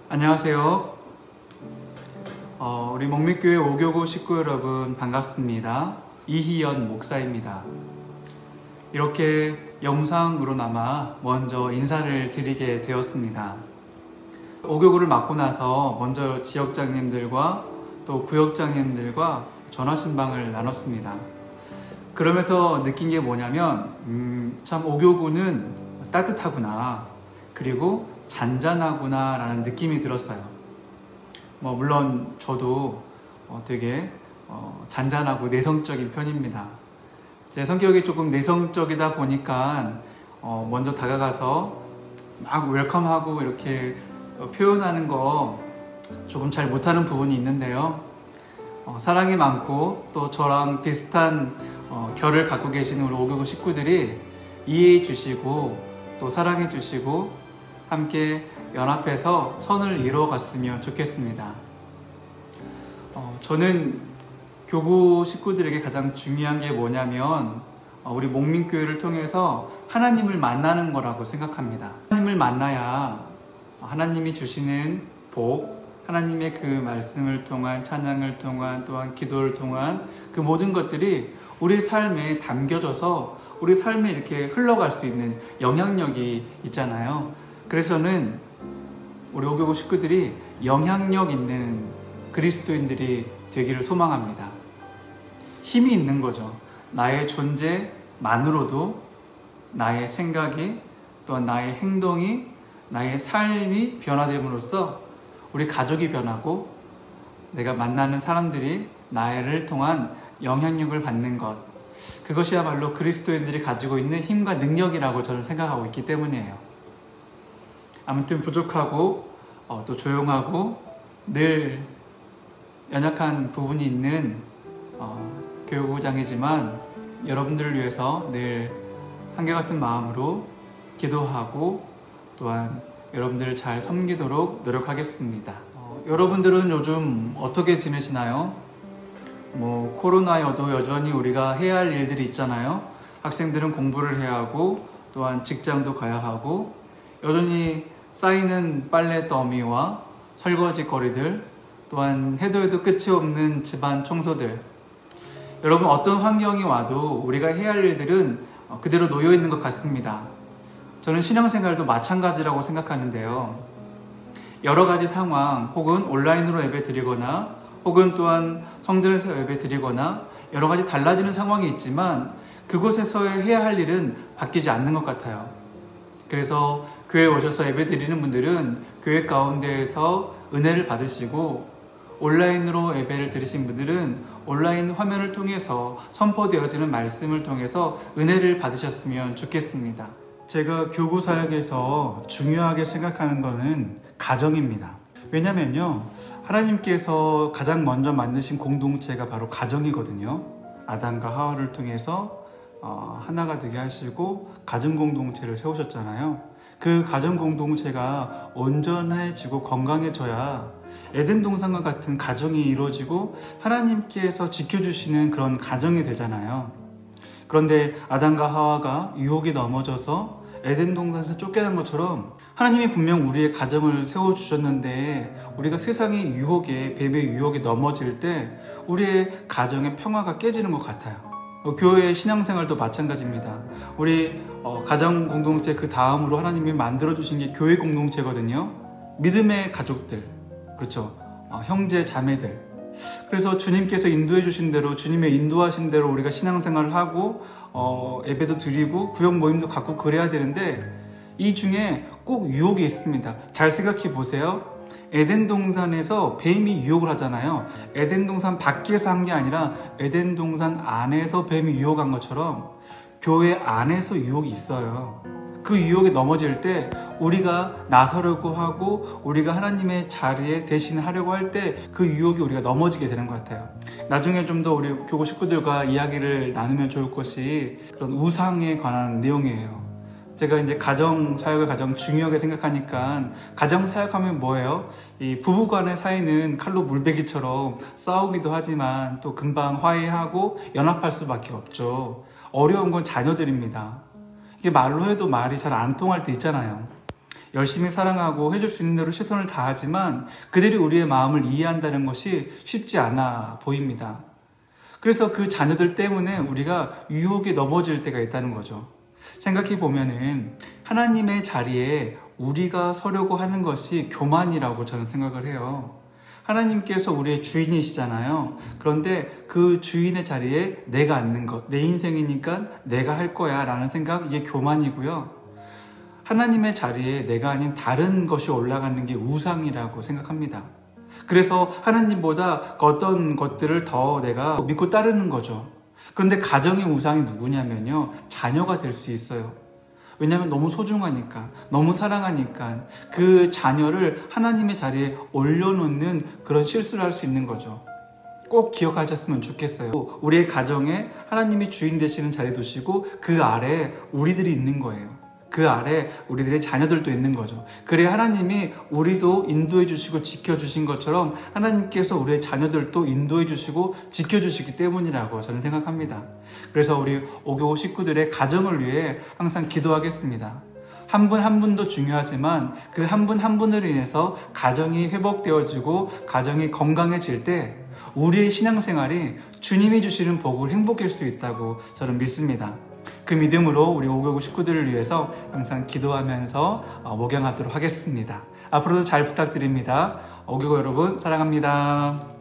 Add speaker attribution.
Speaker 1: 안녕하세요. 우리 목mit교회 5교구 식구 여러분 반갑습니다. 이희연 목사입니다. 이렇게 영상으로나마 먼저 인사를 드리게 되었습니다. 5교구를 맡고 나서 먼저 지역장님들과 또 구역장님들과 전화신방을 나눴습니다. 그러면서 느낀 게 뭐냐면 참 5교구는 따뜻하구나, 그리고 잔잔하구나 라는 느낌이 들었어요. 물론 저도 되게 잔잔하고 내성적인 편입니다. 제 성격이 조금 내성적이다 보니까 먼저 다가가서 막 웰컴하고 이렇게 표현하는 거 조금 잘 못하는 부분이 있는데요. 사랑이 많고 또 저랑 비슷한 결을 갖고 계시는 우리 5교구 식구들이 이해해 주시고 또 사랑해 주시고 함께 연합해서 선을 이루어갔으면 좋겠습니다. 저는 교구 식구들에게 가장 중요한 게 뭐냐면 우리 목민교회를 통해서 하나님을 만나는 거라고 생각합니다. 하나님을 만나야 하나님이 주시는 복, 하나님의 그 말씀을 통한, 찬양을 통한, 또한 기도를 통한 그 모든 것들이 우리 삶에 담겨져서 우리 삶에 이렇게 흘러갈 수 있는 영향력이 있잖아요. 그래서는 우리 5교구 식구들이 영향력 있는 그리스도인들이 되기를 소망합니다. 힘이 있는 거죠. 나의 존재만으로도 나의 생각이, 또한 나의 행동이, 나의 삶이 변화됨으로써 우리 가족이 변하고 내가 만나는 사람들이 나를 통한 영향력을 받는 것, 그것이야말로 그리스도인들이 가지고 있는 힘과 능력이라고 저는 생각하고 있기 때문이에요. 아무튼 부족하고 또 조용하고 늘 연약한 부분이 있는 교구장이지만 여러분들을 위해서 늘 한결같은 마음으로 기도하고 또한 여러분들을 잘 섬기도록 노력하겠습니다. 여러분들은 요즘 어떻게 지내시나요? 코로나여도 여전히 우리가 해야 할 일들이 있잖아요. 학생들은 공부를 해야 하고 또한 직장도 가야 하고 여전히 쌓이는 빨래 더미와 설거지 거리들, 또한 해도 끝이 없는 집안 청소들. 여러분, 어떤 환경이 와도 우리가 해야 할 일들은 그대로 놓여 있는 것 같습니다. 저는 신앙생활도 마찬가지라고 생각하는데요. 여러 가지 상황, 혹은 온라인으로 예배 드리거나 혹은 또한 성전에서 예배 드리거나 여러 가지 달라지는 상황이 있지만 그곳에서 해야 할 일은 바뀌지 않는 것 같아요. 그래서 교회에 오셔서 예배 드리는 분들은 교회 가운데에서 은혜를 받으시고, 온라인으로 예배를 드리신 분들은 온라인 화면을 통해서 선포되어지는 말씀을 통해서 은혜를 받으셨으면 좋겠습니다. 제가 교구 사역에서 중요하게 생각하는 것은 가정입니다. 왜냐면요, 하나님께서 가장 먼저 만드신 공동체가 바로 가정이거든요. 아담과 하와를 통해서 하나가 되게 하시고 가정 공동체를 세우셨잖아요. 그 가정 공동체가 온전해지고 건강해져야 에덴 동산과 같은 가정이 이루어지고 하나님께서 지켜주시는 그런 가정이 되잖아요. 그런데 아담과 하와가 유혹에 넘어져서 에덴 동산에서 쫓겨난 것처럼 하나님이 분명 우리의 가정을 세워주셨는데 우리가 세상의 유혹에, 뱀의 유혹에 넘어질 때 우리의 가정의 평화가 깨지는 것 같아요. 교회 신앙생활도 마찬가지입니다. 우리 가정 공동체 그 다음으로 하나님이 만들어주신 게 교회 공동체거든요. 믿음의 가족들, 그렇죠. 형제 자매들. 그래서 주님께서 인도해 주신 대로, 주님의 인도하신 대로 우리가 신앙생활을 하고 예배도 드리고 구역 모임도 갖고 그래야 되는데 이 중에 꼭 유혹이 있습니다. 잘 생각해 보세요. 에덴 동산에서 뱀이 유혹을 하잖아요. 에덴 동산 밖에서 한 게 아니라 에덴 동산 안에서 뱀이 유혹한 것처럼 교회 안에서 유혹이 있어요. 그 유혹에 넘어질 때 우리가 나서려고 하고 우리가 하나님의 자리에 대신하려고 할 때 그 유혹이 우리가 넘어지게 되는 것 같아요. 나중에 좀 더 우리 교구 식구들과 이야기를 나누면 좋을 것이 그런 우상에 관한 내용이에요. 제가 이제 가정 사역을 가장 중요하게 생각하니까 가정 사역하면 뭐예요? 이 부부간의 사이는 칼로 물베기처럼 싸우기도 하지만 또 금방 화해하고 연합할 수밖에 없죠. 어려운 건 자녀들입니다. 이게 말로 해도 말이 잘 안 통할 때 있잖아요. 열심히 사랑하고 해줄 수 있는 대로 최선을 다하지만 그들이 우리의 마음을 이해한다는 것이 쉽지 않아 보입니다. 그래서 그 자녀들 때문에 우리가 유혹에 넘어질 때가 있다는 거죠. 생각해 보면은 하나님의 자리에 우리가 서려고 하는 것이 교만이라고 저는 생각을 해요. 하나님께서 우리의 주인이시잖아요. 그런데 그 주인의 자리에 내가 앉는 것, 내 인생이니까 내가 할 거야 라는 생각, 이게 교만이고요. 하나님의 자리에 내가 아닌 다른 것이 올라가는 게 우상이라고 생각합니다. 그래서 하나님보다 어떤 것들을 더 내가 믿고 따르는 거죠. 그런데 가정의 우상이 누구냐면요, 자녀가 될 수 있어요. 왜냐하면 너무 소중하니까, 너무 사랑하니까 그 자녀를 하나님의 자리에 올려놓는 그런 실수를 할 수 있는 거죠. 꼭 기억하셨으면 좋겠어요. 우리의 가정에 하나님이 주인 되시는 자리에 두시고 그 아래에 우리들이 있는 거예요. 그 아래 우리들의 자녀들도 있는 거죠. 그래야 하나님이 우리도 인도해 주시고 지켜주신 것처럼 하나님께서 우리의 자녀들도 인도해 주시고 지켜주시기 때문이라고 저는 생각합니다. 그래서 우리 오교우 식구들의 가정을 위해 항상 기도하겠습니다. 한 분 한 분도 중요하지만 그 한 분 한 분으로 인해서 가정이 회복되어지고 가정이 건강해질 때 우리의 신앙생활이 주님이 주시는 복을 행복할 수 있다고 저는 믿습니다. 그 믿음으로 우리 오교구 식구들을 위해서 항상 기도하면서 목양하도록 하겠습니다. 앞으로도 잘 부탁드립니다. 오교구 여러분 사랑합니다.